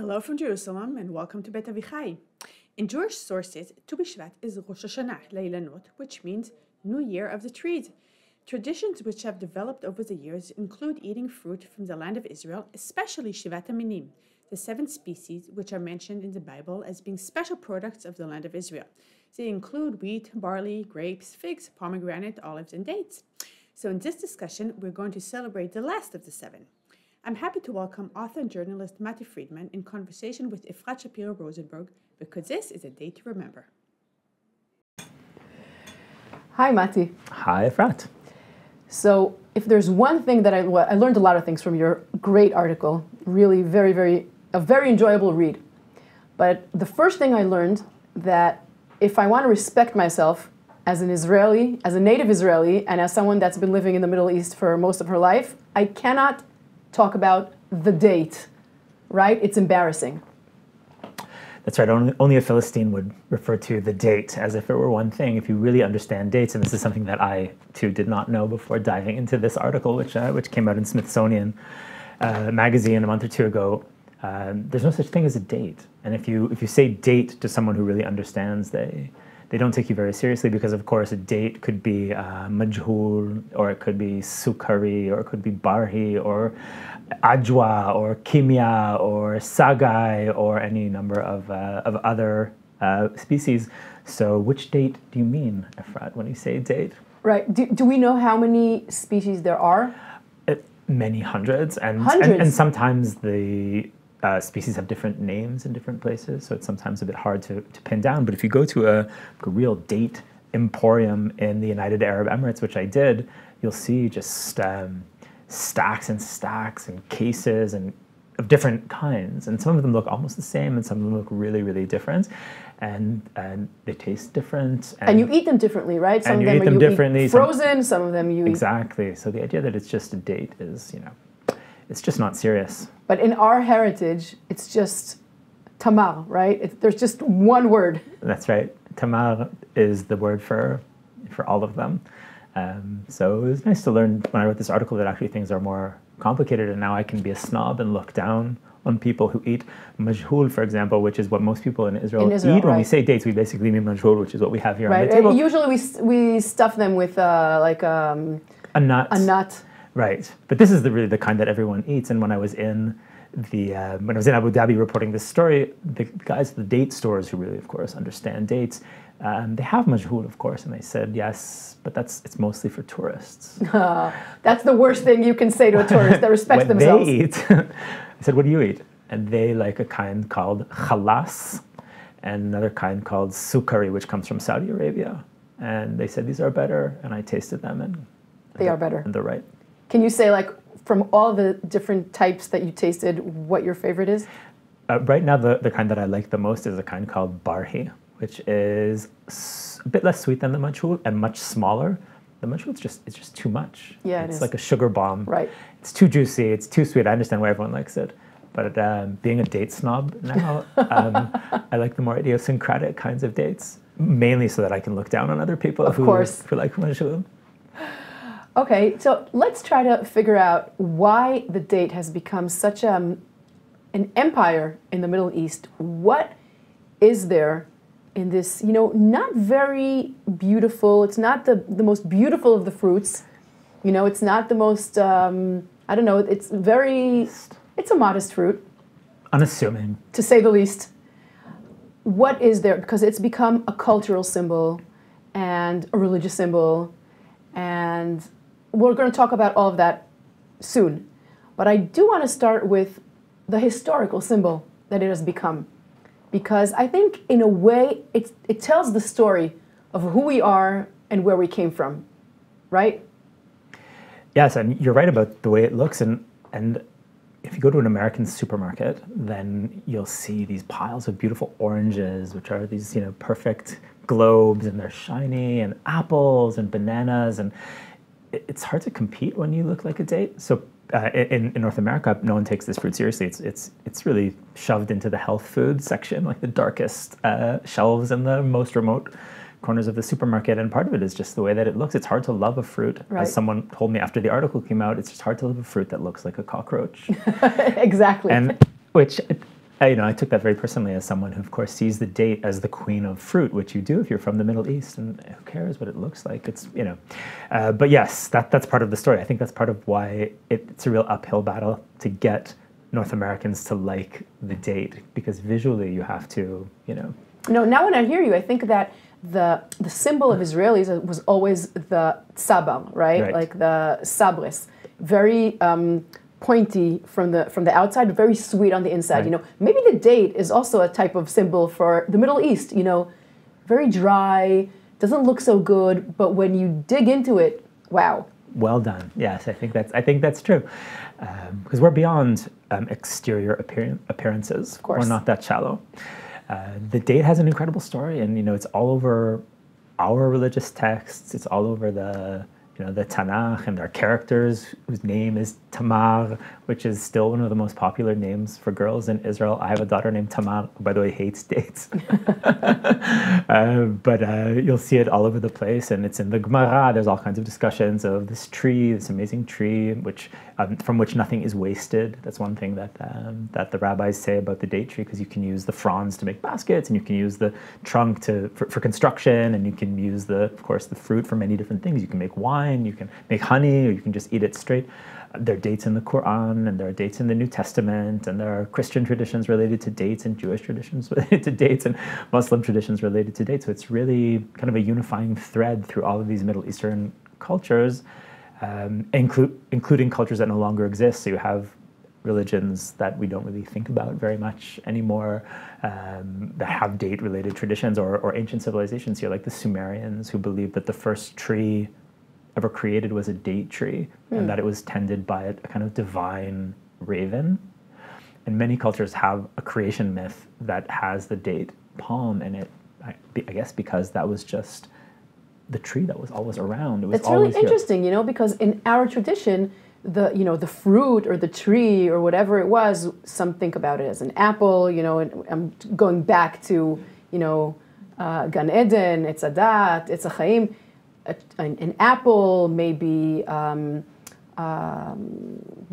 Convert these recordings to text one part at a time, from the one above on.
Hello from Jerusalem and welcome to Bet Avichai. In Jewish sources, Tu B'Shvat is Rosh Hashanah, Leilanot, which means New Year of the Trees. Traditions which have developed over the years include eating fruit from the land of Israel, especially Shivat HaMinim, the 7 species which are mentioned in the Bible as being special products of the land of Israel. They include wheat, barley, grapes, figs, pomegranate, olives, and dates. So in this discussion, we're going to celebrate the last of the 7. I'm happy to welcome author and journalist Matti Friedman in conversation with Efrat Shapira Rosenberg, because this is a day to remember. Hi, Matti. Hi, Efrat. So if there's one thing that I learned a lot of things from your great article, really a very enjoyable read. But the first thing I learned that if I want to respect myself as an Israeli, as a native Israeli, and as someone that's been living in the Middle East for most of her life, I cannot talk about the date, right? It's embarrassing. That's right. Only a Philistine would refer to the date as if it were one thing. If you really understand dates, and this is something that I too did not know before diving into this article, which came out in Smithsonian magazine a month or two ago. There's no such thing as a date, and if you say date to someone who really understands, they don't take you very seriously, because of course a date could be majhul, or it could be sukari, or it could be barhi, or ajwa, or kimia, or sagai, or any number of other species. So which date do you mean, Efrat, when you say date? Right. Do we know how many species there are? Many hundreds, and sometimes the species have different names in different places, so it's sometimes a bit hard to pin down. But if you go to a real date emporium in the United Arab Emirates, which I did, you'll see just stacks and stacks and cases and of different kinds. And some of them look almost the same, and some of them look really, really different. And they taste different. And you eat them differently, right? Some of them you eat differently. Frozen, some of them you eat. Exactly. So the idea that it's just a date is, it's just not serious. But in our heritage, it's just tamar, right? There's just one word. That's right. Tamar is the word for all of them. So it was nice to learn when I wrote this article that actually things are more complicated, and now I can be a snob and look down on people who eat majhul, for example, which is what most people in Israel eat. When we say dates, we basically mean majhul, which is what we have here on the table. Usually we stuff them with a nut. A nut. Right, but this is really the kind that everyone eats. And when I was in when I was in Abu Dhabi reporting this story, the guys at the date stores, who really, of course, understand dates, they have majhul, of course, and they said yes, but it's mostly for tourists. That's the worst thing you can say to a tourist that respects themselves. They eat, I said, what do you eat? And they like a kind called khalas, and another kind called sukari, which comes from Saudi Arabia. And they said these are better, and I tasted them, and they are better. And they're right. Can you say, like, from all the different types that you tasted, what your favorite is? Right now, the kind that I like the most is a kind called barhi, which is a bit less sweet than the majhul and much smaller. The majhul it's just too much. Yeah, it's like a sugar bomb. Right. It's too juicy. It's too sweet. I understand why everyone likes it, but being a date snob now, I like the more idiosyncratic kinds of dates, mainly so that I can look down on other people who like majhul. Okay, so let's try to figure out why the date has become such an empire in the Middle East. What is there in this, not very beautiful, it's not the most beautiful of the fruits, it's not the most, it's a modest fruit. Unassuming. To say the least. What is there? Because it's become a cultural symbol and a religious symbol, and we're going to talk about all of that soon. But I do want to start with the historical symbol that it has become. Because I think, in a way, it tells the story of who we are and where we came from, right? Yes, and you're right about the way it looks. And if you go to an American supermarket, then you'll see these piles of beautiful oranges, which are these, perfect globes, and they're shiny, and apples and bananas, and it's hard to compete when you look like a date. So in North America, no one takes this fruit seriously. It's really shoved into the health food section, like the darkest shelves in the most remote corners of the supermarket. And part of it is just the way that it looks. It's hard to love a fruit. Right. As someone told me after the article came out, it's just hard to love a fruit that looks like a cockroach. Exactly. And which I took that very personally as someone who, of course, sees the date as the queen of fruit, which you do if you're from the Middle East, and who cares what it looks like? But yes, that's part of the story. I think that's part of why it's a real uphill battle to get North Americans to like the date, because visually you have to, No, now when I hear you, I think that the symbol of Israelis was always the tzabal, right? Like the sabres, very pointy from the outside, very sweet on the inside. Right. Maybe the date is also a type of symbol for the Middle East. Very dry, doesn't look so good, but when you dig into it, wow. Well done. Yes, I think that's true, because we're beyond exterior appearances. Of course, we're not that shallow. The date has an incredible story, and it's all over our religious texts. It's all over the Tanakh, and there are characters whose name is Tamar, which is still one of the most popular names for girls in Israel. I have a daughter named Tamar, who, by the way, hates dates. But you'll see it all over the place, and it's in the Gemara. There's all kinds of discussions of this tree, this amazing tree, from which nothing is wasted. That's one thing that the rabbis say about the date tree, because you can use the fronds to make baskets, and you can use the trunk for construction, and you can use of course, the fruit for many different things. You can make wine, you can make honey, or you can just eat it straight. There are dates in the Quran, and there are dates in the New Testament, and there are Christian traditions related to dates, and Jewish traditions related to dates, and Muslim traditions related to dates. So it's really kind of a unifying thread through all of these Middle Eastern cultures, including cultures that no longer exist. So you have religions that we don't really think about very much anymore, that have date-related traditions, or ancient civilizations here, like the Sumerians, who believed that the first tree ever created was a date tree, and that it was tended by a kind of divine raven. And many cultures have a creation myth that has the date palm in it, I guess because that was just the tree that was always around. It was it's really always interesting, because in our tradition, the fruit or the tree or whatever it was, some think about it as an apple, and I'm going back to, Gan Eden, it's Adat, it's a Chaim. An apple, maybe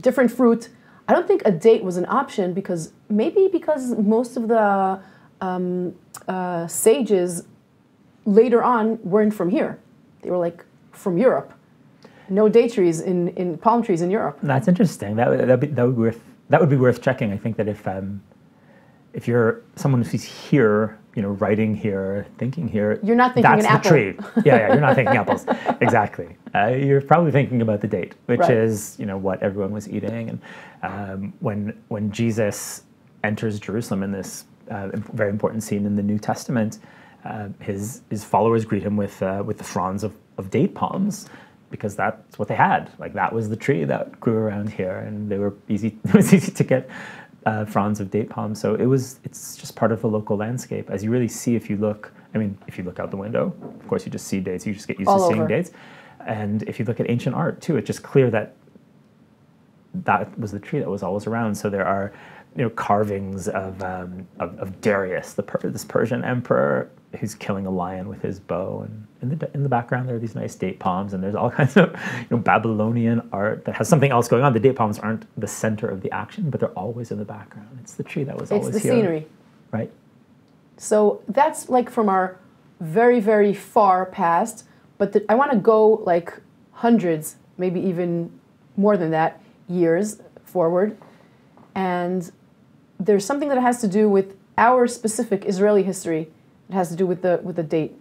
different fruit. I don't think a date was an option because most of the sages later on weren't from here. They were like from Europe. No date trees in palm trees in Europe. That's interesting. That would be worth checking. I think that if you're someone who's here, writing here, thinking here, you're not thinking that's an apple. The tree. Yeah, you're not thinking apples. Exactly. You're probably thinking about the date, which is what everyone was eating. And when Jesus enters Jerusalem in this very important scene in the New Testament, his followers greet him with the fronds of date palms, because that's what they had. Like, that was the tree that grew around here, and it was easy to get fronds of date palms. So it's just part of the local landscape, as you really see if you look out the window. Of course, you just see dates. You just get used to seeing dates. And if you look at ancient art too, it's just clear that was the tree that was always around. So there are carvings of Darius, this Persian emperor, who's killing a lion with his bow, and in the background there are these nice date palms, and there's all kinds of Babylonian art that has something else going on. The date palms aren't the center of the action, but they're always in the background. It's the tree that was always here. It's the scenery. Right. So that's like from our very, very far past, but I want to go like hundreds, maybe even more than that, years forward. And there's something that has to do with our specific Israeli history. It has to do with the date.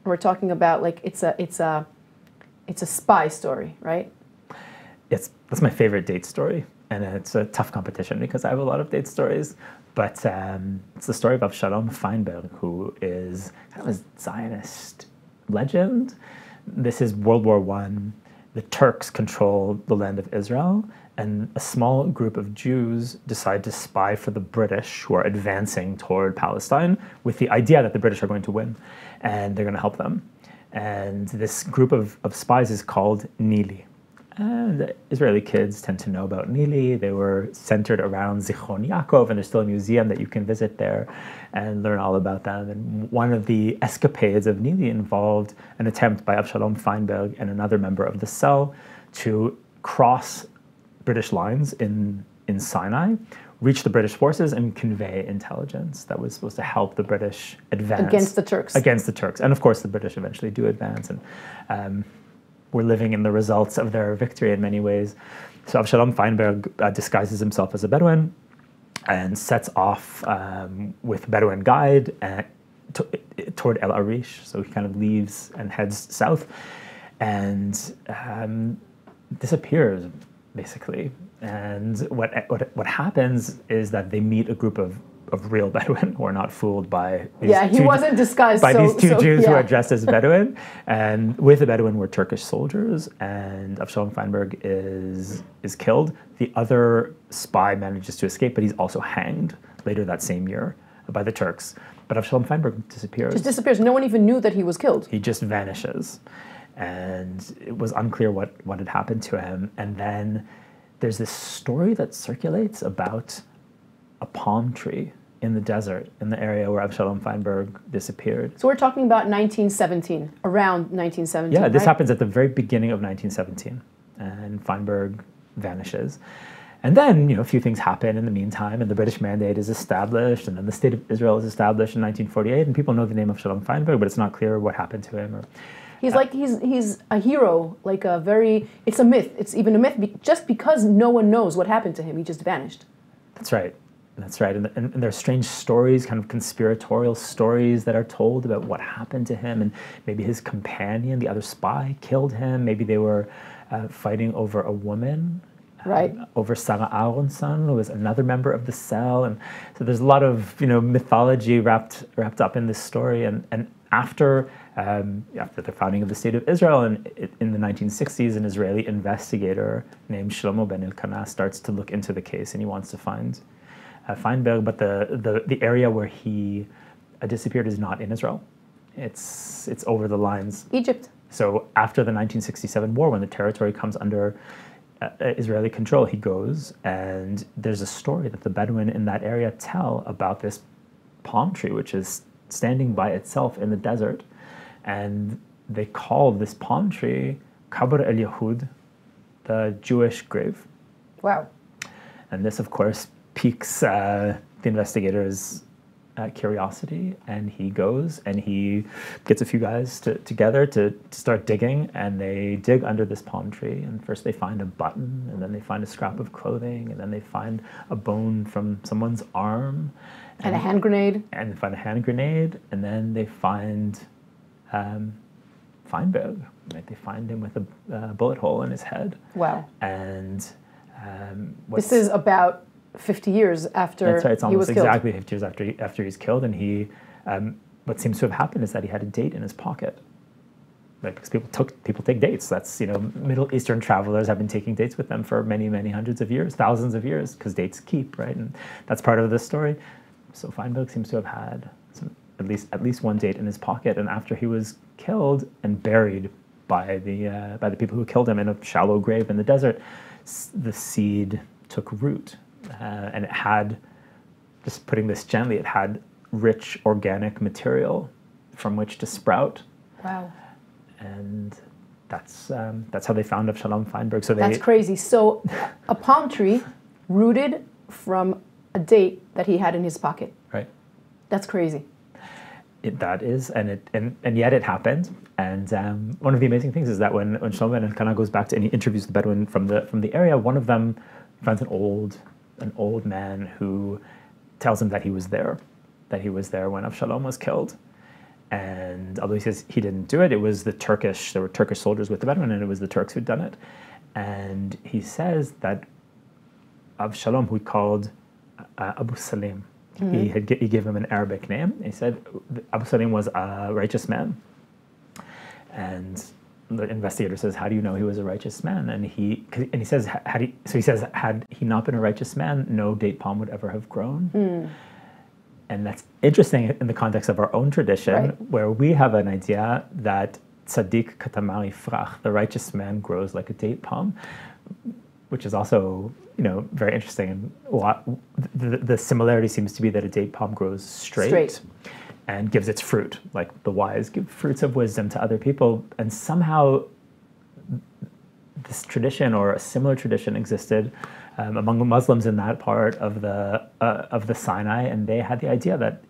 We're talking about like it's a spy story, right? Yes, that's my favorite date story, and it's a tough competition because I have a lot of date stories. But it's the story of Avshalom Feinberg, who is kind of a Zionist legend. This is World War I. The Turks control the land of Israel, and a small group of Jews decide to spy for the British, who are advancing toward Palestine, with the idea that the British are going to win, and they're going to help them. And this group of spies is called Nili. And the Israeli kids tend to know about Nili. They were centered around Zichron Yaakov, and there's still a museum that you can visit there and learn all about them. And one of the escapades of Nili involved an attempt by Avshalom Feinberg and another member of the cell to cross British lines in Sinai, reach the British forces and convey intelligence that was supposed to help the British advance. Against the Turks. Against the Turks. And of course, the British eventually do advance, and we're living in the results of their victory in many ways. So Avshalom Feinberg disguises himself as a Bedouin and sets off with a Bedouin guide toward El Arish. So he kind of leaves and heads south and disappears, basically. And what happens is that they meet a group of real Bedouin who are not fooled by these he wasn't disguised by these two Jews who yeah. are dressed as Bedouin. And with the Bedouin were Turkish soldiers, and Avshalom Feinberg is killed. The other spy manages to escape, but he's also hanged later that same year by the Turks. But Avshalom Feinberg disappears. Just disappears. No one even knew that he was killed. He just vanishes. And it was unclear what had happened to him. And then there's this story that circulates about a palm tree in the desert, in the area where Avshalom Feinberg disappeared. So we're talking about 1917, around 1917, Yeah, this right? happens at the very beginning of 1917, and Feinberg vanishes. And then, a few things happen in the meantime, and the British Mandate is established, and then the State of Israel is established in 1948, and people know the name of Avshalom Feinberg, but it's not clear what happened to him. He's he's a hero, like a very, it's a myth. It's even a myth just because no one knows what happened to him. He just vanished. That's right. That's right. And there are strange stories, kind of conspiratorial stories that are told about what happened to him. And maybe his companion, the other spy, killed him. Maybe they were fighting over a woman. Right. Over Sarah Aronson, who was another member of the cell. And so there's a lot of, mythology wrapped up in this story. And after the founding of the State of Israel and in the 1960s, an Israeli investigator named Shlomo Ben Elkanah starts to look into the case, and he wants to find Feinberg, but the area where he disappeared is not in Israel. It's over the lines. Egypt. So after the 1967 war, when the territory comes under Israeli control, he goes, and there's a story that the Bedouin in that area tell about this palm tree, which is standing by itself in the desert, and they call this palm tree Qabr el-Yahud, the Jewish grave. Wow. And this, of course, piques the investigator's curiosity, and he goes and he gets a few guys together to start digging, and they dig under this palm tree, and first they find a button, and then they find a scrap of clothing, and then they find a bone from someone's arm. And a hand grenade. And they find a hand grenade, and then they find Feinberg. Right? They find him with a bullet hole in his head. Wow. And this is about 50 years after that's right, it's he was almost killed. exactly 50 years after he's killed, and he, what seems to have happened is that he had a date in his pocket. Right, because people take dates. That's, Middle Eastern travelers have been taking dates with them for many, many hundreds of years, thousands of years, because dates keep, right? And that's part of the story. So Feinberg seems to have had at least one date in his pocket, and after he was killed and buried by the people who killed him in a shallow grave in the desert, the seed took root. And it had, just putting this gently, it had rich organic material from which to sprout. Wow. And that's how they found Avshalom Feinberg. So that's crazy. So a palm tree rooted from a date that he had in his pocket. Right. That's crazy. That is, and yet it happened. And one of the amazing things is that when Shlomo Ben Elkanah goes back to and he interviews the Bedouin from the area, one of them finds an old man who tells him that he was there when Avshalom was killed. And although he says he didn't do it, there were Turkish soldiers with the Bedouin, and it was the Turks who'd done it. And he says that Avshalom, who he called Abu Salim, he gave him an Arabic name. He said Abu Salim was a righteous man. And the investigator says, "How do you know he was a righteous man?" And he says, had he not been a righteous man, no date palm would ever have grown. And that's interesting in the context of our own tradition, right, where we have an idea that tzaddik katamar yifrach, the righteous man grows like a date palm, which is also, very interesting. The similarity seems to be that a date palm grows straight. And gives its fruit, like the wise give fruits of wisdom to other people. And somehow this tradition or a similar tradition existed among the Muslims in that part of the Sinai, and they had the idea that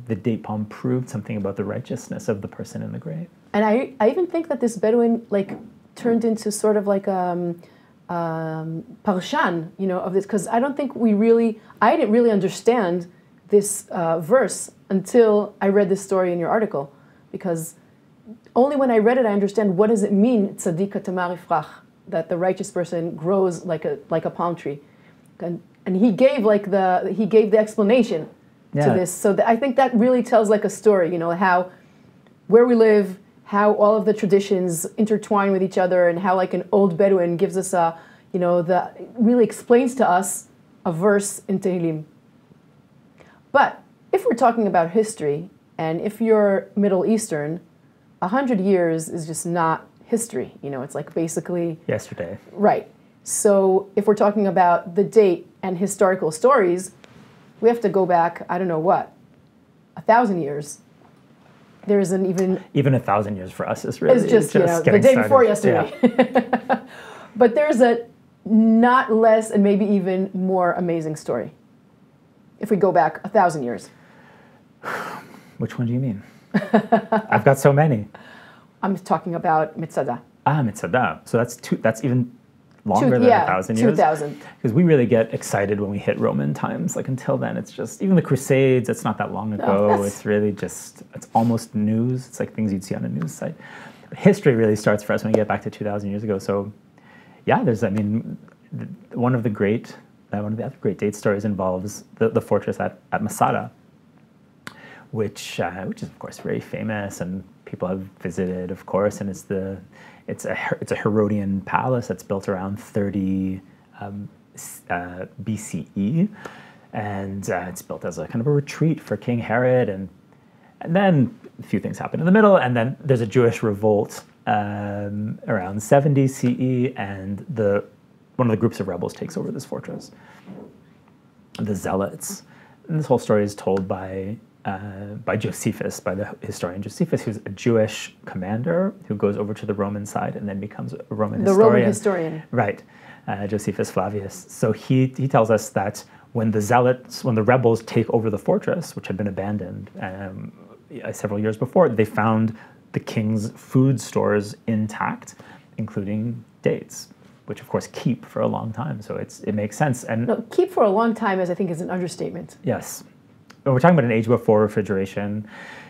the date palm proved something about the righteousness of the person in the grave. And I even think that this Bedouin turned into sort of like parshan, of this, because I don't think I didn't really understand this verse until I read this story in your article, because only when I read it I understand what does it mean tzaddik tamar ifrach, that the righteous person grows like a palm tree, and he gave the explanation to this. So I think that really tells like a story, how where we live, how all of the traditions intertwine with each other, and how like an old Bedouin gives us really explains to us a verse in Tehillim. But if we're talking about history, and if you're Middle Eastern, 100 years is just not history. It's like basically yesterday. Right. So if we're talking about the date and historical stories, we have to go back, I don't know what, 1,000 years. There isn't even 1,000 years for us is really it's just the day started. before yesterday. Yeah. But there's a not less and maybe even more amazing story. If we go back 1,000 years. Which one do you mean? I've got so many. I'm talking about Mitzada. Mitzada. So that's even longer than 1,000 years. 2,000. Because we really get excited when we hit Roman times. Like until then, it's just, even the Crusades, it's not that long ago. It's really just, it's almost news. It's like things you'd see on a news site. But history really starts for us when we get back to 2,000 years ago. So yeah, one of the other great date stories involves the fortress at Masada, which is of course very famous and people have visited, of course, and it's a Herodian palace that's built around 30 BCE, and it's built as a kind of a retreat for King Herod, and then a few things happen in the middle, and then there's a Jewish revolt around 70 CE, and one of the groups of rebels takes over this fortress, the Zealots. And this whole story is told by Josephus, by the historian Josephus, who's a Jewish commander who goes over to the Roman side and then becomes a Roman historian. The Roman historian. Right, Josephus Flavius. So he tells us that when the rebels take over the fortress, which had been abandoned several years before, they found the king's food stores intact, including dates, which of course keep for a long time. So it makes sense. And no, keep for a long time I think is an understatement. Yes. But we're talking about an age before refrigeration.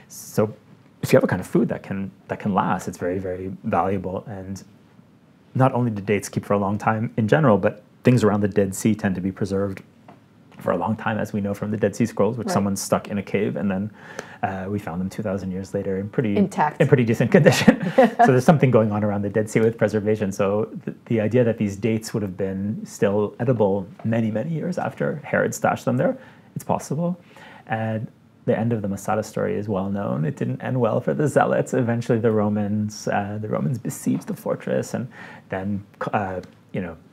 So if you have a kind of food that can last, it's very, very valuable. And not only do dates keep for a long time in general, but things around the Dead Sea tend to be preserved for a long time, as we know from the Dead Sea Scrolls, which someone stuck in a cave, and then we found them 2,000 years later in pretty decent condition. So there's something going on around the Dead Sea with preservation. So the idea that these dates would have been still edible many, many years after Herod stashed them there, it's possible. And the end of the Masada story is well known. It didn't end well for the Zealots. Eventually, the Romans besieged the fortress and then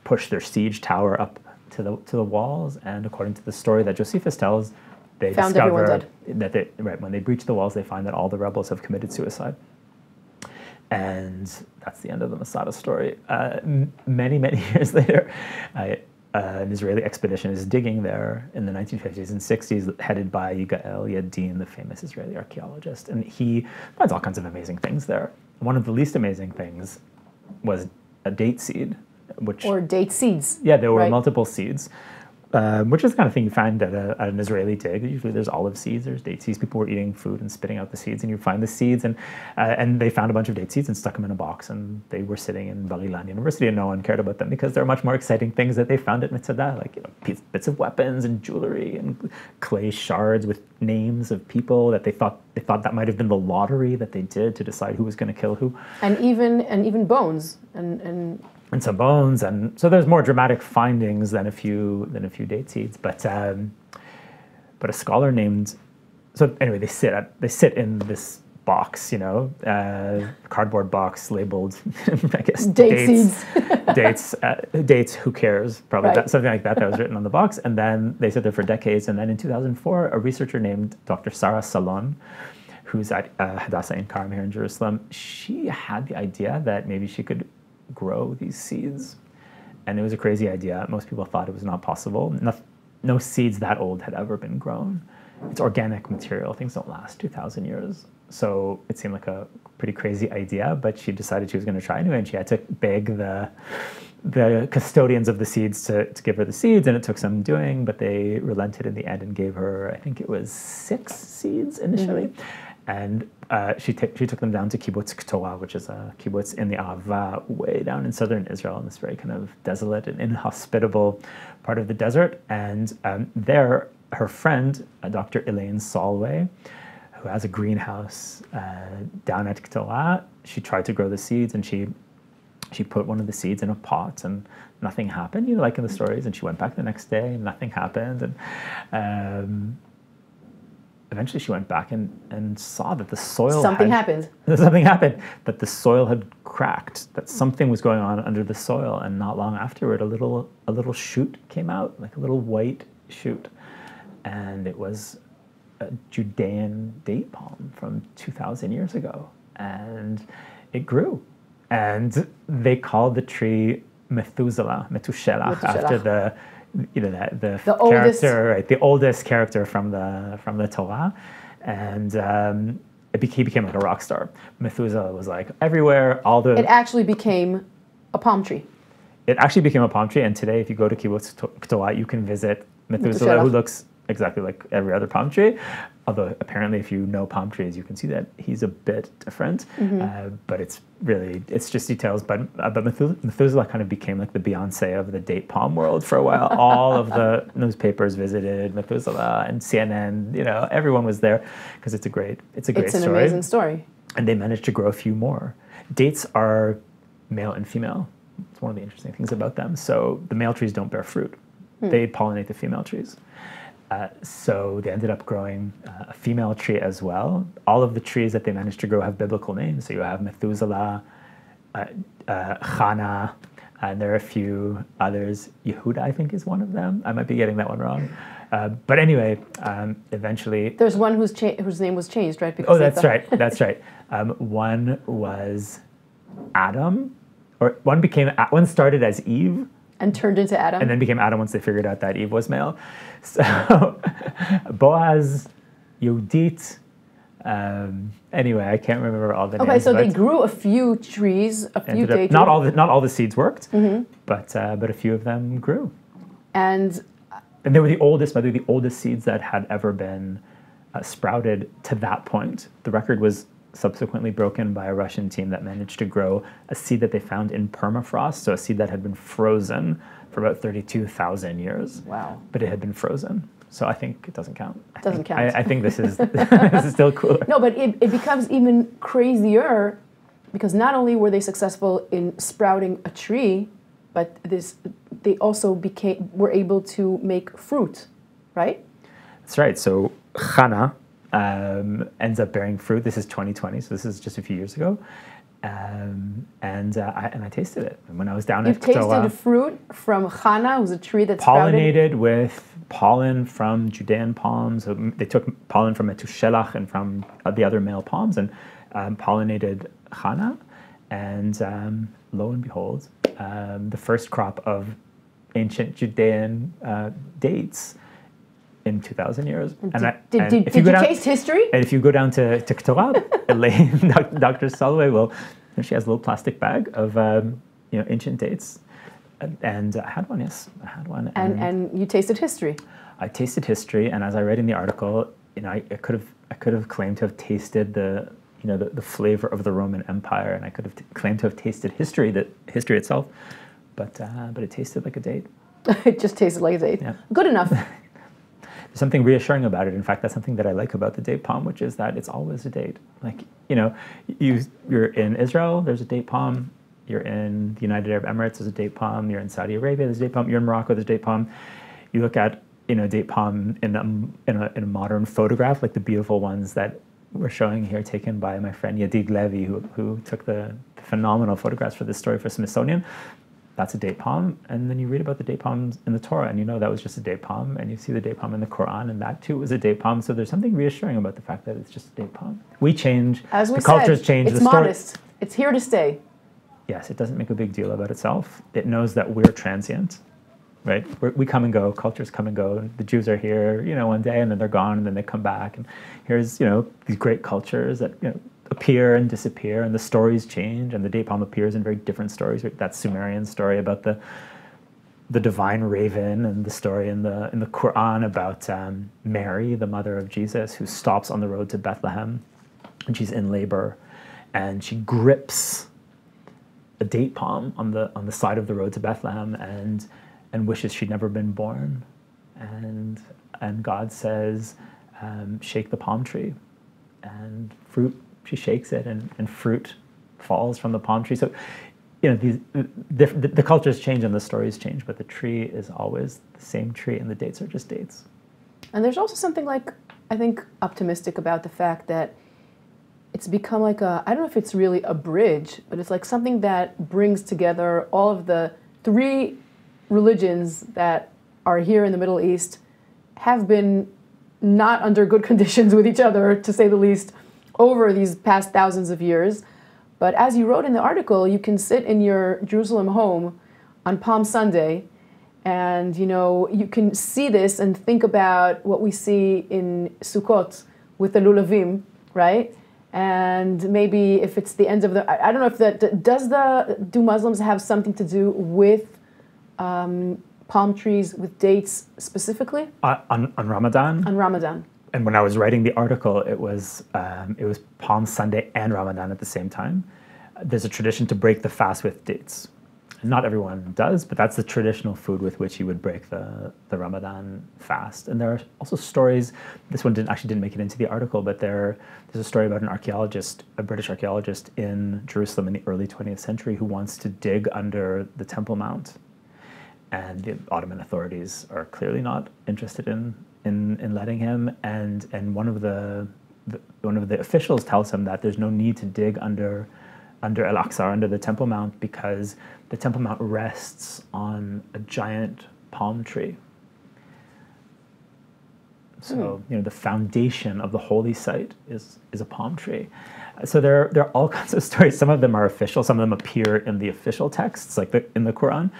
pushed their siege tower up to the walls. And according to the story that Josephus tells, they found discover that when they breach the walls, they find that all the rebels have committed suicide. And that's the end of the Masada story. Many, many years later, an Israeli expedition is digging there in the 1950s and 60s, headed by Yigael Yadin, the famous Israeli archaeologist. And he finds all kinds of amazing things there. One of the least amazing things was a date seed. Or date seeds. Yeah, there were multiple seeds, which is the kind of thing you find at an Israeli dig. Usually there's olive seeds, there's date seeds. People were eating food and spitting out the seeds, and you find the seeds. And they found a bunch of date seeds and stuck them in a box, and they were sitting in Bar-Ilan University, and no one cared about them because there are much more exciting things that they found at Mitzada, like bits of weapons and jewelry and clay shards with names of people that they thought that might have been the lottery that they did to decide who was going to kill who. And even bones and some bones, and so there's more dramatic findings than a few date seeds. But a scholar named, so anyway, they sit in this box, cardboard box labeled, I guess, dates, dates. Who cares? Probably something like that was written on the box, and then they sit there for decades. And then in 2004, a researcher named Dr. Sarah Salon, who's at Hadassah Ein Kerem here in Jerusalem, she had the idea that maybe she could grow these seeds and it was a crazy idea. Most people thought it was not possible. No seeds that old had ever been grown. It's organic material. Things don't last 2,000 years. So it seemed like a pretty crazy idea, but she decided she was going to try anyway, and she had to beg the custodians of the seeds to give her the seeds, and it took some doing, but they relented in the end and gave her, I think it was 6 seeds initially. And she took them down to kibbutz Ktoa, which is a kibbutz in the Arava, way down in southern Israel, in this very kind of desolate and inhospitable part of the desert. And there, her friend, Dr. Elaine Solway, who has a greenhouse down at Ktoa, she tried to grow the seeds, and she put one of the seeds in a pot, and nothing happened, like in the stories. And she went back the next day, and nothing happened. And eventually she went back and saw that the soil Something happened, that the soil had cracked, that something was going on under the soil. And not long afterward, a little shoot came out, like a little white shoot. And it was a Judean date palm from 2,000 years ago. And it grew. And they called the tree Methuselah, after the oldest character, right, the oldest character from the Torah, and he became like a rock star. Methuselah was like everywhere. It actually became a palm tree. It actually became a palm tree, and today, if you go to Kibbutz Ktoa, you can visit Methuselah, who looks exactly like every other palm tree. Although apparently, if you know palm trees, you can see that he's a bit different. But it's just details. But Methuselah kind of became like the Beyonce of the date palm world for a while. All of the newspapers visited Methuselah, and CNN. Everyone was there because it's a great story. It's an amazing story. And they managed to grow a few more. Dates are male and female. It's one of the interesting things about them. So the male trees don't bear fruit. They pollinate the female trees. So they ended up growing a female tree as well. All of the trees that they managed to grow have biblical names. So you have Methuselah, Chana, and there are a few others. Yehuda, I think, is one of them. I might be getting that one wrong. But anyway, eventually... There's one whose name was changed, right? Because that's right. That's right. One was Adam, or one started as Eve, and turned into Adam. And then became Adam once they figured out that Eve was male. So Boaz, Yehudit, anyway, I can't remember all the names. Okay, so they grew a few trees, a few date trees. Not all the seeds worked, but a few of them grew. And they were the oldest seeds that had ever been sprouted to that point. The record was subsequently broken by a Russian team that managed to grow a seed that they found in permafrost, so a seed that had been frozen for about 32,000 years. Wow. But it had been frozen. So I think it doesn't count. I think this is this is still cooler. No, but it becomes even crazier because not only were they successful in sprouting a tree, but they also were able to make fruit, right? That's right. So Chana ends up bearing fruit. This is 2020, so this is just a few years ago. And I tasted it. And when I was down at Ktoa, you tasted fruit from Chana, who's a tree that's pollinated with pollen from Judean palms. So they took pollen from Metushelach and from the other male palms and pollinated Chana. And lo and behold, the first crop of ancient Judean dates in 2,000 years. Did you taste history? And if you go down to Ktoa, Elaine, Dr. Solway she has a little plastic bag of ancient dates. And I had one, yes. I had one. And you tasted history? I tasted history, and as I read in the article, I could have claimed to have tasted the flavor of the Roman Empire, and I could have claimed to have tasted history itself, but it tasted like a date. It just tasted like a date. Yeah. Good enough. There's something reassuring about it. In fact, that's something that I like about the date palm, which is that it's always a date. Like, you're in Israel, there's a date palm. You're in the United Arab Emirates, there's a date palm. You're in Saudi Arabia, there's a date palm. You're in Morocco, there's a date palm. You look at date palm in a modern photograph, like the beautiful ones that we're showing here, taken by my friend Yadid Levy, who took the phenomenal photographs for this story for Smithsonian. That's a date palm, and then you read about the date palms in the Torah, and that was just a date palm, and you see the date palm in the Quran, and that too was a date palm. So there's something reassuring about the fact that it's just a date palm. We change, as we the cultures said, change. It's modest. It's here to stay. yes, it doesn't make a big deal about itself. It knows that we're transient, right? We come and go, cultures come and go. The Jews are here, one day, and then they're gone, and then they come back. And here's, these great cultures that, appear and disappear, and the stories change, and the date palm appears in very different stories. That Sumerian story about the divine raven, and the story in the Quran about Mary, the mother of Jesus, who stops on the road to Bethlehem, and she's in labor, and she grips a date palm on the side of the road to Bethlehem, and wishes she'd never been born, and God says, shake the palm tree, and fruit. She shakes it, and fruit falls from the palm tree. So, the cultures change and the stories change, but the tree is always the same tree, and the dates are just dates. And there's also something I think, optimistic about the fact that it's become I don't know if it's really a bridge, but it's like something that brings together all of the 3 religions that are here in the Middle East, have been not under good conditions with each other, to say the least, over these past thousands of years. But as you wrote in the article, you can sit in your Jerusalem home on Palm Sunday, and you can see this and think about what we see in Sukkot with the lulavim, right? And maybe if it's the end of I don't know if do Muslims have something to do with palm trees with dates specifically? On Ramadan? On Ramadan. And when I was writing the article, it was Palm Sunday and Ramadan at the same time. There's a tradition to break the fast with dates. Not everyone does, but that's the traditional food with which you would break the Ramadan fast. And there are also stories, this one didn't make it into the article, but there's a story about a British archaeologist in Jerusalem in the early 20th century who wants to dig under the Temple Mount. And the Ottoman authorities are clearly not interested in letting him, and one of the officials tells him that there's no need to dig under Al-Aqsa, under the Temple Mount, because the Temple Mount rests on a giant palm tree. So the foundation of the holy site is a palm tree. So there are all kinds of stories. Some of them are official. Some of them appear in the official texts, like in the Quran,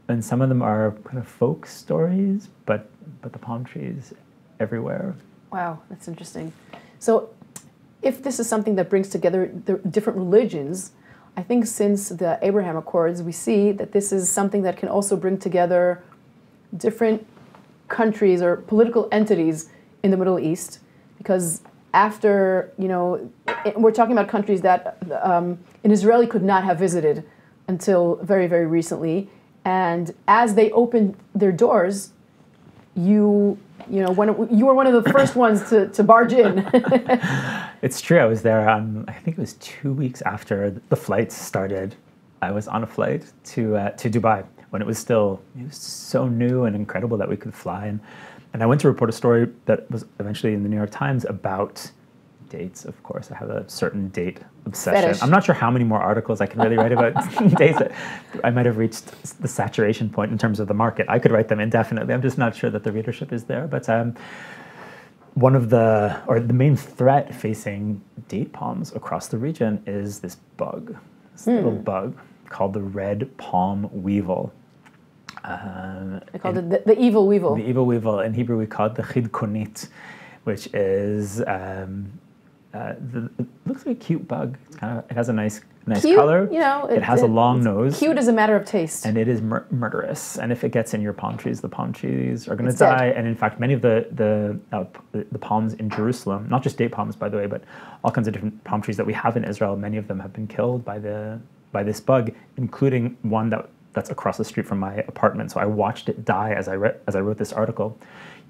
and some of them are kind of folk stories, but the palm tree is everywhere. Wow, that's interesting. So if this is something that brings together the different religions, I think since the Abraham Accords, we see that this is something that can also bring together different countries or political entities in the Middle East, because after, we're talking about countries that an Israeli could not have visited until very, very recently. And as they opened their doors, you were one of the first ones to barge in. It's true. I was there I think it was 2 weeks after the flights started. I was on a flight to Dubai when it was so new and incredible that we could fly. And I went to report a story that was eventually in the New York Times about dates. Of course, I have a certain date obsession. Fetish. I'm not sure how many more articles I can really write about dates. I might have reached the saturation point in terms of the market. I could write them indefinitely. I'm just not sure that the readership is there. But the main threat facing date palms across the region is this bug, this little bug called the red palm weevil. They call it the evil weevil. The evil weevil. In Hebrew, we call it the chidkonit, which is it looks like a cute bug. It has a nice cute, color. It has a long nose. Cute is a matter of taste. And it is murderous. And if it gets in your palm trees, the palm trees are going to die. Dead. And in fact, many of the palms in Jerusalem, not just date palms, by the way, but all kinds of different palm trees that we have in Israel, many of them have been killed by this bug, including one that's across the street from my apartment. So I watched it die as I wrote this article.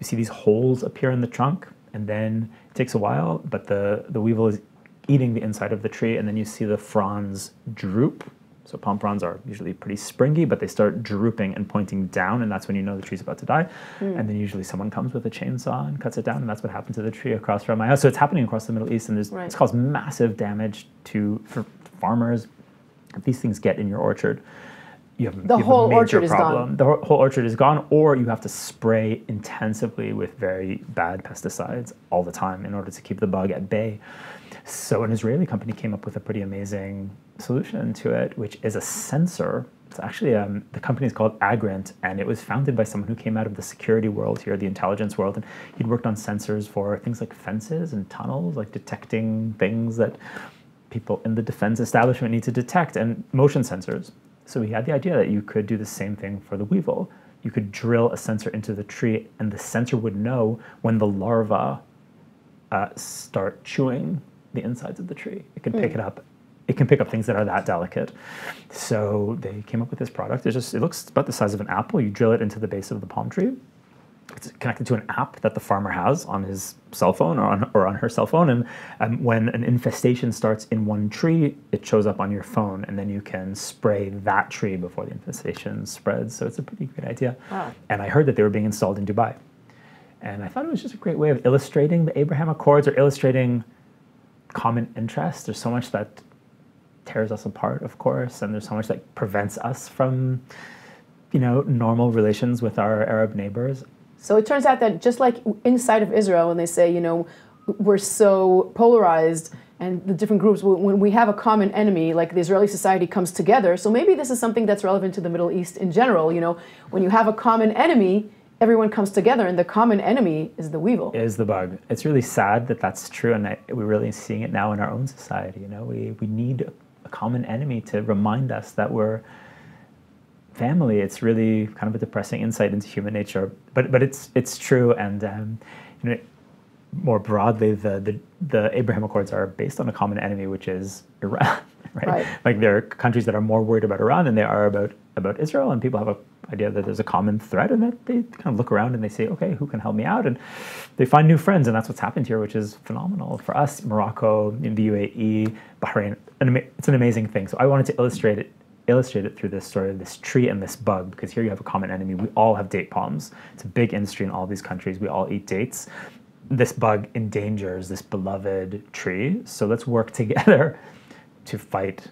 You see these holes appear in the trunk, and then it takes a while, but the weevil is eating the inside of the tree, and then you see the fronds droop. So palm fronds are usually pretty springy, but they start drooping and pointing down, and that's when you know the tree's about to die. And then usually someone comes with a chainsaw and cuts it down, and that's what happened to the tree across from my house. So it's happening across the Middle East, and it's caused massive damage for farmers. If these things get in your orchard, you have a major orchard problem. Is gone. The whole orchard is gone, or you have to spray intensively with very bad pesticides all the time in order to keep the bug at bay. So an Israeli company came up with a pretty amazing solution to it, which is a sensor. It's actually, the company is called Agrant, and it was founded by someone who came out of the security world here, the intelligence world, and he'd worked on sensors for things like fences and tunnels, like detecting things that people in the defense establishment need to detect, and motion sensors. So he had the idea that you could do the same thing for the weevil. You could drill a sensor into the tree, and the sensor would know when the larvae start chewing the insides of the tree. It can pick it up. It can pick up things that are that delicate. So they came up with this product. It looks about the size of an apple. You drill it into the base of the palm tree. It's connected to an app that the farmer has on his cell phone or on her cell phone. And when an infestation starts in one tree, it shows up on your phone, and then you can spray that tree before the infestation spreads. So it's a pretty great idea. Wow. And I heard that they were being installed in Dubai. And I thought it was just a great way of illustrating the Abraham Accords, or illustrating common interests. There's so much that tears us apart, of course, and there's so much that prevents us from, normal relations with our Arab neighbors. So it turns out that just like inside of Israel, when they say, we're so polarized and the different groups, when we have a common enemy, like the Israeli society comes together. So maybe this is something that's relevant to the Middle East in general. When you have a common enemy, everyone comes together, and the common enemy is the weevil. Is the bug. It's really sad that that's true, and we're really seeing it now in our own society. We need a common enemy to remind us that we're family. It's really kind of a depressing insight into human nature, but it's true. And more broadly, the Abraham Accords are based on a common enemy, which is Iran. Right? Like, there are countries that are more worried about Iran than they are about Israel, and people have an idea that there's a common threat, and that they kind of look around and they say, okay, who can help me out? And they find new friends, and that's what's happened here, which is phenomenal. For us, Morocco, in the UAE, Bahrain, it's an amazing thing. So I wanted to illustrate it through this story of this tree and this bug, because here you have a common enemy. We all have date palms. It's a big industry in all these countries. We all eat dates. This bug endangers this beloved tree, so let's work together to fight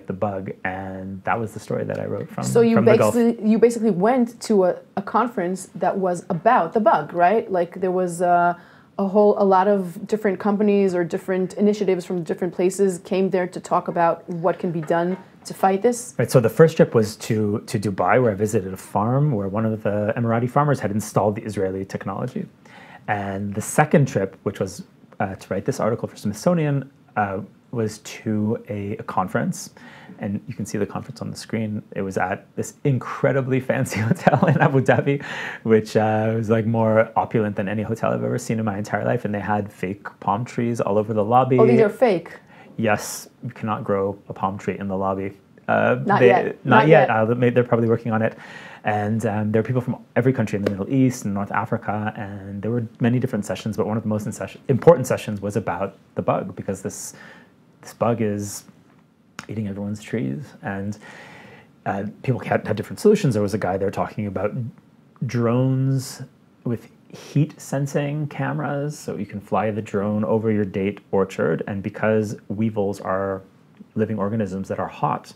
the bug. And that was the story that I wrote from. So you you basically went to a conference that was about the bug, right? Like, there was a lot of different companies or different initiatives from different places came there to talk about what can be done to fight this. Right. So the first trip was to Dubai, where I visited a farm where one of the Emirati farmers had installed the Israeli technology. And the second trip, which was to write this article for Smithsonian, was to a conference, and you can see the conference on the screen. It was at this incredibly fancy hotel in Abu Dhabi, which was like more opulent than any hotel I've ever seen in my entire life, and they had fake palm trees all over the lobby. Oh, these are fake? Yes, you cannot grow a palm tree in the lobby. Not yet. They're probably working on it. And there are people from every country in the Middle East and North Africa, and there were many different sessions, but one of the most important sessions was about the bug, because this bug is eating everyone's trees. And people had different solutions. There was a guy there talking about drones with heat sensing cameras, so you can fly the drone over your date orchard, and because weevils are living organisms that are hot,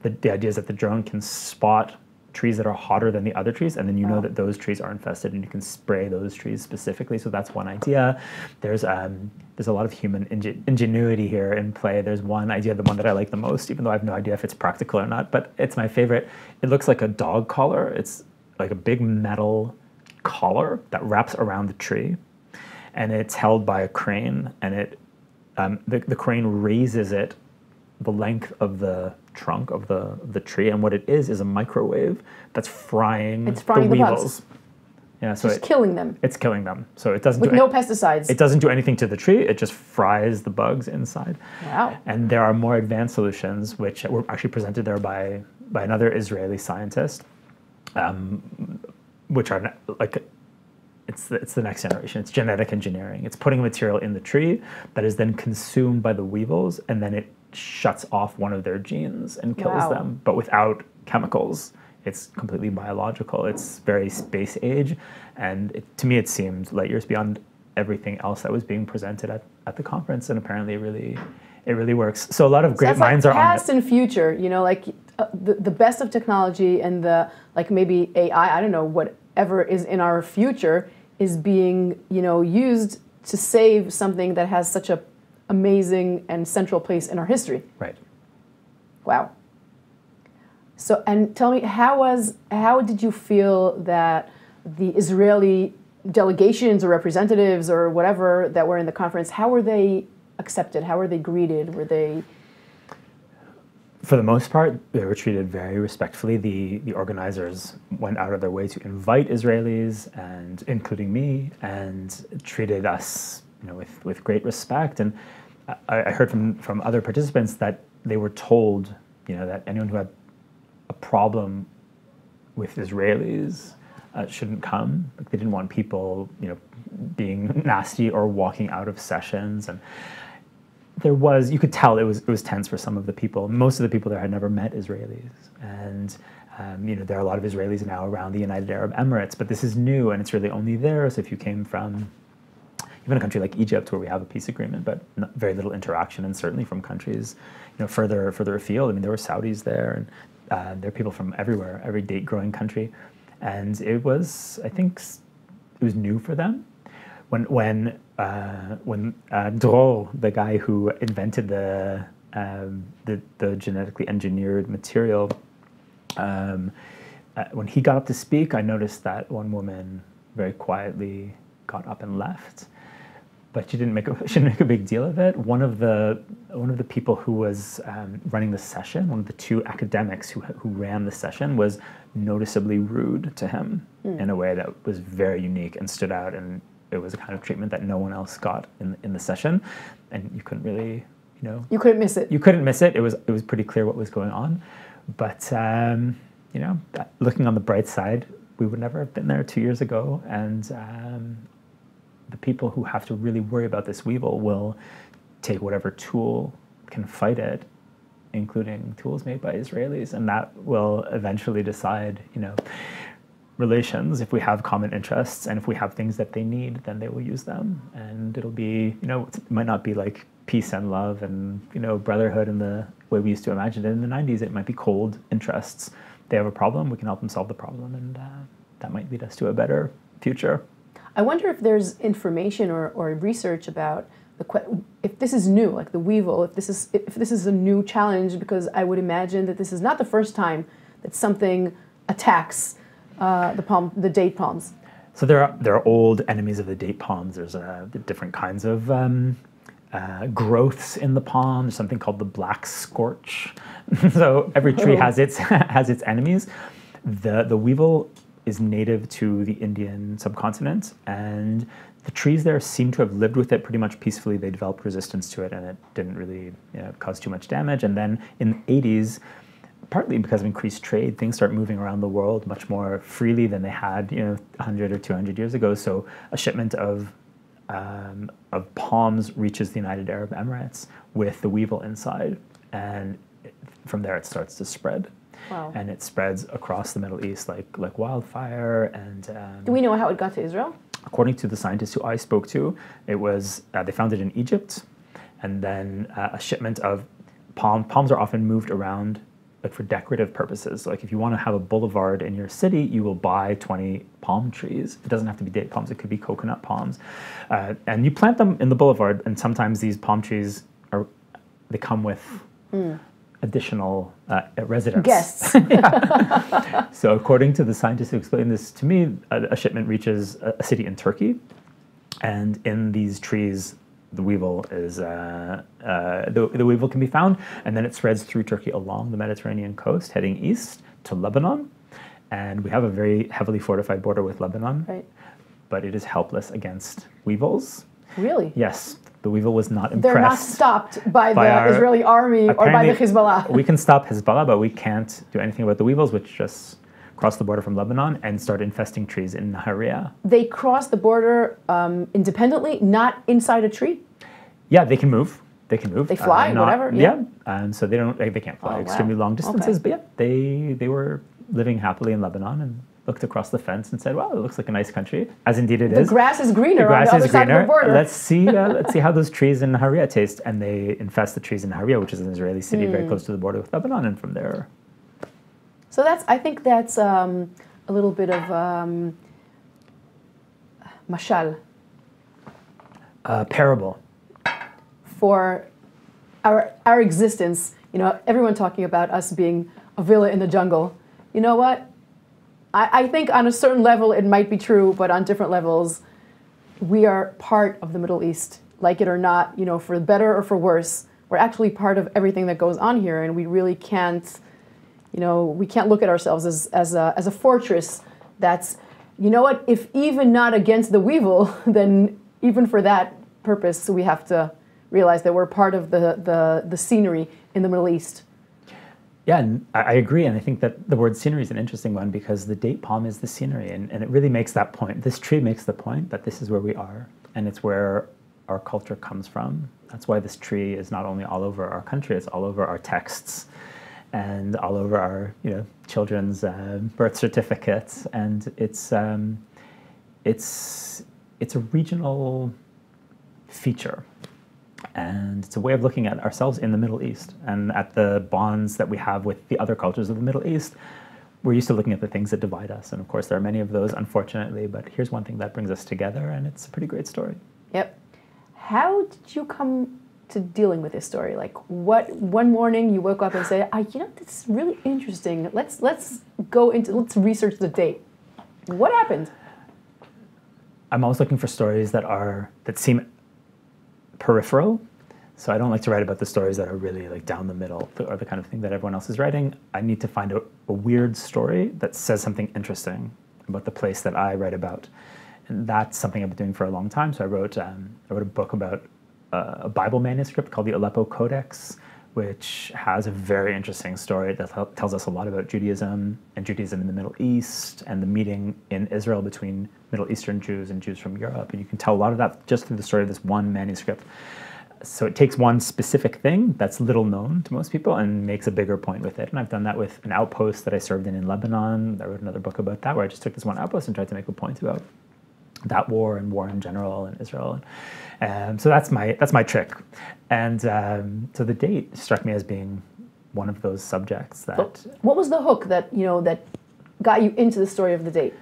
the idea is that the drone can spot trees that are hotter than the other trees, and then you know that those trees are infested, and you can spray those trees specifically. So that's one idea. There's a lot of human ingenuity here in play. There's one idea, the one that I like the most, even though I have no idea if it's practical or not, but it's my favorite. It looks like a dog collar. It's like a big metal collar that wraps around the tree, and it's held by a crane, and the crane raises it the length of the trunk of the tree, and what it is a microwave that's frying the weevils. Bugs. Yeah, so it's killing them. It's killing them. So it doesn't with no pesticides. It doesn't do anything to the tree. It just fries the bugs inside. Wow. And there are more advanced solutions, which were actually presented there by another Israeli scientist, which are like, it's the next generation. It's genetic engineering. It's putting material in the tree that is then consumed by the weevils, and then it shuts off one of their genes and kills them, but without chemicals. It's completely biological. It's very space age, and to me it seemed light years beyond everything else that was being presented at the conference, and apparently it really works. So a lot of great minds are on it. Past and future, like the best of technology and the, like, maybe AI, I don't know, whatever is in our future is being, used to save something that has such a amazing and central place in our history. Right. Wow. So, and tell me, how did you feel that the Israeli delegations or representatives or whatever that were in the conference, how were they accepted? How were they greeted? Were they... For the most part, they were treated very respectfully. The organizers went out of their way to invite Israelis, and including me, and treated us, with great respect. And I heard from other participants that they were told, that anyone who had a problem with Israelis shouldn't come. Like, they didn't want people, being nasty or walking out of sessions. And you could tell it was tense for some of the people. Most of the people there had never met Israelis. And, there are a lot of Israelis now around the United Arab Emirates, but this is new and it's really only there. So if you came from even a country like Egypt, where we have a peace agreement, but very little interaction, and certainly from countries, further afield. I mean, there were Saudis there, and there are people from everywhere, every date-growing country, and it was new for them. When Dror, the guy who invented the genetically engineered material, when he got up to speak, I noticed that one woman very quietly got up and left. But she didn't make a big deal of it. One of the people who was running the session, one of the two academics who ran the session, was noticeably rude to him in a way that was very unique and stood out. And it was a kind of treatment that no one else got in the session, and you couldn't really, you couldn't miss it. You couldn't miss it. It was pretty clear what was going on. But looking on the bright side, we would never have been there 2 years ago, and the people who have to really worry about this weevil will take whatever tool can fight it, including tools made by Israelis, and that will eventually decide, relations. If we have common interests and if we have things that they need, then they will use them, and it'll be, it might not be like peace and love and brotherhood in the way we used to imagine it in the 90s. It might be cold interests. They have a problem, we can help them solve the problem, and that might lead us to a better future. I wonder if there's information or research about if this is new, like the weevil, if this is a new challenge, because I would imagine that this is not the first time that something attacks the date palms. So there are old enemies of the date palms. There's different kinds of growths in the palm. There's something called the black scorch. So every tree has its enemies. The weevil is native to the Indian subcontinent, and the trees there seem to have lived with it pretty much peacefully. They developed resistance to it, and it didn't really cause too much damage. And then in the 80s, partly because of increased trade, things start moving around the world much more freely than they had 100 or 200 years ago. So a shipment of palms reaches the United Arab Emirates with the weevil inside, and from there it starts to spread. Wow. And it spreads across the Middle East like wildfire. And do we know how it got to Israel? According to the scientists who I spoke to, it was they found it in Egypt, and then a shipment of palms are often moved around like for decorative purposes. So like if you want to have a boulevard in your city, you will buy 20 palm trees. It doesn't have to be date palms; it could be coconut palms, and you plant them in the boulevard. And sometimes these palm trees they come with additional residents. Guests. So according to the scientists who explained this to me, a shipment reaches a city in Turkey, and in these trees, the weevil is the weevil can be found, and then it spreads through Turkey along the Mediterranean coast, heading east to Lebanon, and we have a very heavily fortified border with Lebanon. Right. But it is helpless against weevils. Really? Yes. The weevil was not impressed. They're not stopped by the Israeli army or by the Hezbollah. We can stop Hezbollah, but we can't do anything about the weevils, which just cross the border from Lebanon and start infesting trees in Nahariya. They cross the border independently, not inside a tree? Yeah, they can move. They can move. They fly, whatever. Yeah. So they can't fly extremely long distances, okay. But yeah, they were living happily in Lebanon and looked across the fence and said, "Wow, it looks like a nice country." As indeed it is. The grass is greener on the other side of the border. Let's see how those trees in Nahariya taste. And they infest the trees in Nahariya, which is an Israeli city very close to the border with Lebanon, and from there. So I think that's a little bit of mashal. Parable. for our existence. You know, everyone talking about us being a villa in the jungle. You know what? I think on a certain level it might be true, but on different levels, we are part of the Middle East, like it or not, you know, for better or for worse. We're actually part of everything that goes on here, and we really can't, you know, we can't look at ourselves as a fortress that's, you know what, if even not against the weevil, then even for that purpose, we have to realize that we're part of the scenery in the Middle East. Yeah, and I agree, and I think that the word scenery is an interesting one because the date palm is the scenery, and it really makes that point. This tree makes the point that this is where we are, and it's where our culture comes from. That's why this tree is not only all over our country, it's all over our texts, and all over our, you know, children's birth certificates, and it's a regional feature. And it's a way of looking at ourselves in the Middle East and at the bonds that we have with the other cultures of the Middle East. We're used to looking at the things that divide us. And of course, there are many of those, unfortunately. But here's one thing that brings us together, and it's a pretty great story. Yep. How did you come to dealing with this story? Like, what one morning you woke up and said, you know, this is really interesting. Let's research the date. What happened? I'm always looking for stories that seem peripheral. So I don't like to write about the stories that are really like down the middle or the kind of thing that everyone else is writing. I need to find a weird story that says something interesting about the place that I write about. And that's something I've been doing for a long time. So I wrote a book about a Bible manuscript called the Aleppo Codex, which has a very interesting story that tells us a lot about Judaism and Judaism in the Middle East and the meeting in Israel between Middle Eastern Jews and Jews from Europe. And you can tell a lot of that just through the story of this one manuscript. So it takes one specific thing that's little known to most people and makes a bigger point with it. And I've done that with an outpost that I served in Lebanon. I wrote another book about that where I just took this one outpost and tried to make a point about that war and war in general in Israel. So that's my trick. And so the date struck me as being one of those subjects that... So what was the hook that, you know, that got you into the story of the date?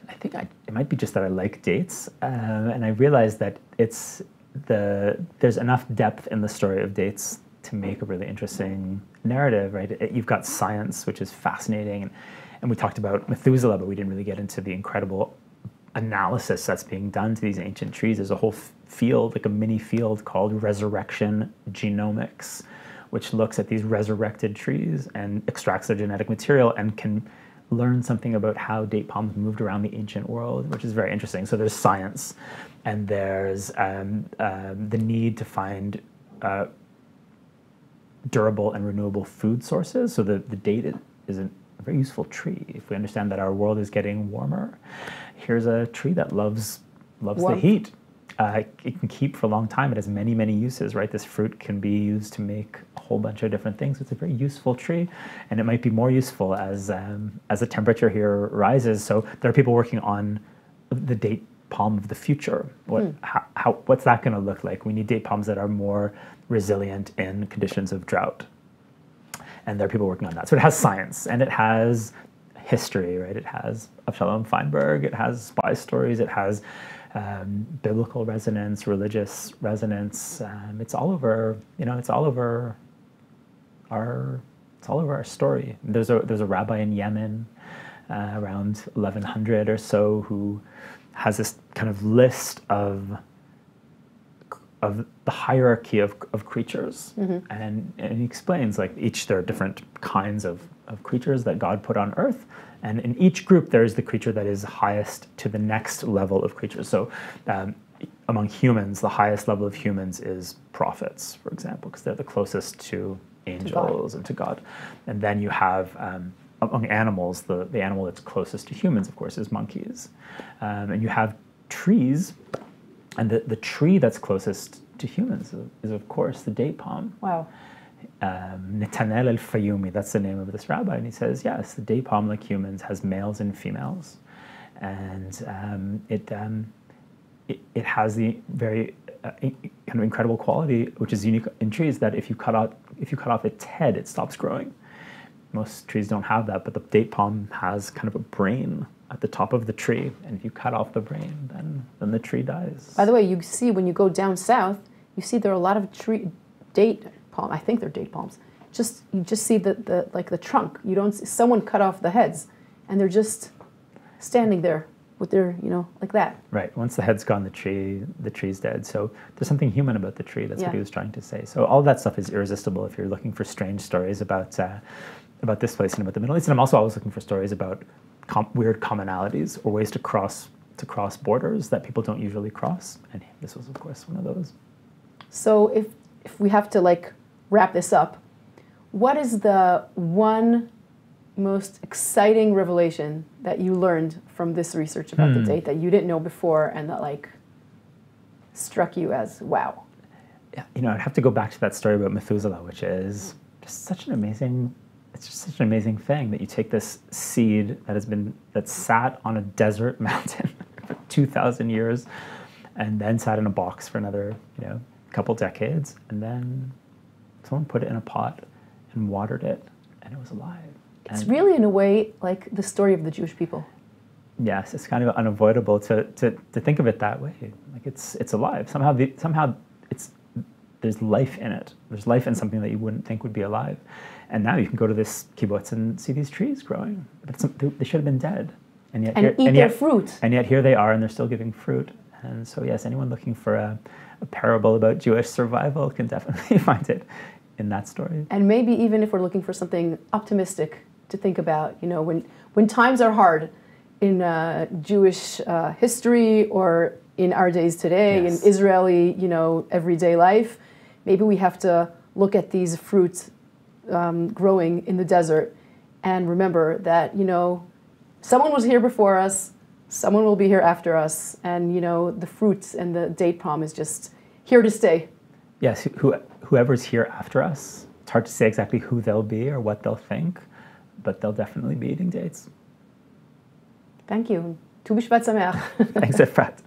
I think it might be just that I like dates, and I realized that there's enough depth in the story of dates to make a really interesting narrative, right? You've got science, which is fascinating, and we talked about Methuselah, but we didn't really get into the incredible analysis that's being done to these ancient trees. There's a whole field, like a mini field called resurrection genomics, which looks at these resurrected trees and extracts their genetic material and can learn something about how date palms moved around the ancient world, which is very interesting. So there's science, and there's the need to find durable and renewable food sources. So the date is a very useful tree. If we understand that our world is getting warmer, here's a tree that loves the heat. It can keep for a long time. It has many, many uses, right? This fruit can be used to make a whole bunch of different things. It's a very useful tree, and it might be more useful as the temperature here rises. So there are people working on the date palm of the future. What's that going to look like? We need date palms that are more resilient in conditions of drought. And there are people working on that. So it has science, and it has history, right? It has Avshalom Feinberg, it has spy stories, it has biblical resonance, religious resonance. It's all over, you know, it's all over our story. There's a rabbi in Yemen around 1100 or so who has this kind of list of the hierarchy of creatures, and he explains like there are different kinds of creatures that God put on earth, and in each group there is the creature that is highest to the next level of creatures. So among humans, the highest level of humans is prophets, for example, because they're the closest to angels and to God. And then you have among animals, the animal that's closest to humans, of course, is monkeys. And you have trees. And the tree that's closest to humans is, of course, the date palm. Wow. Netanel el-Fayumi, that's the name of this rabbi. And he says, yes, the date palm, like humans, has males and females. And it has the very kind of incredible quality, which is unique in trees, that if you cut off its head, it stops growing. Most trees don't have that, but the date palm has kind of a brain at the top of the tree, and if you cut off the brain, then the tree dies. By the way, you see when you go down south, you see there are a lot of date palm. I think they're date palms. You just see the trunk. You don't see, someone cut off the heads, and they're just standing there with their, like that. Right. Once the head's gone, the tree's dead. So there's something human about the tree. That's Yeah. what he was trying to say. So all that stuff is irresistible if you're looking for strange stories about this place and about the Middle East. And I'm also always looking for stories about weird commonalities or ways to cross borders that people don't usually cross. And this was, of course, one of those. So if we have to wrap this up, what is the one most exciting revelation that you learned from this research about the date that you didn't know before and that struck you as wow? Yeah, I'd have to go back to that story about Methuselah, which is just such an amazing thing that you take this seed that sat on a desert mountain for 2,000 years and then sat in a box for another, couple decades, and then someone put it in a pot and watered it, and it was alive. It's really, in a way, like the story of the Jewish people. Yes, it's kind of unavoidable to think of it that way. Like it's alive. Somehow there's life in it. There's life in something that you wouldn't think would be alive. And now you can go to this kibbutz and see these trees growing. But they should have been dead. And eat their fruit. And yet here they are, and they're still giving fruit. And so yes, anyone looking for a parable about Jewish survival can definitely find it in that story. And maybe even if we're looking for something optimistic to think about, when times are hard in Jewish history or in our days today, Yes. in Israeli, everyday life, maybe we have to look at these fruits growing in the desert and remember that, someone was here before us, someone will be here after us, and, the fruits and the date palm is just here to stay. Yes, whoever's here after us, it's hard to say exactly who they'll be or what they'll think, but they'll definitely be eating dates. Thank you. Tu b'Shvat Sameach. Thanks, Efrat.